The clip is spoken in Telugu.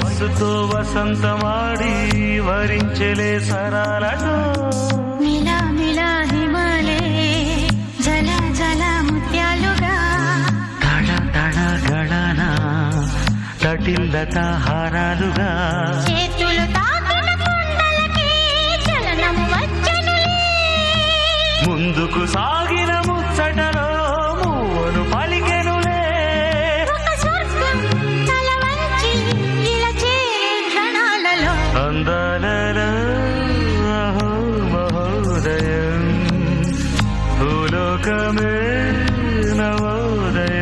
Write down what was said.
వయస్సుతో వసంతమాడి వరించెలే సరాలతో మిలా మిలా హిమాలే జల జల ముత్యాలుగా తడ తడ గడన తటిల్లత హారాలుగా చేతులు తాకిన కుండలకి చలనం వచ్చనులే ముందుకు సాగిన ముచ్చటలో మూవను పలికెనులే ఒక స్వర్గం తల వంచి ఇలా చేరే క్షణాలలో అందాలలో అహో మహోదయం భూలోకమే నవోదయం.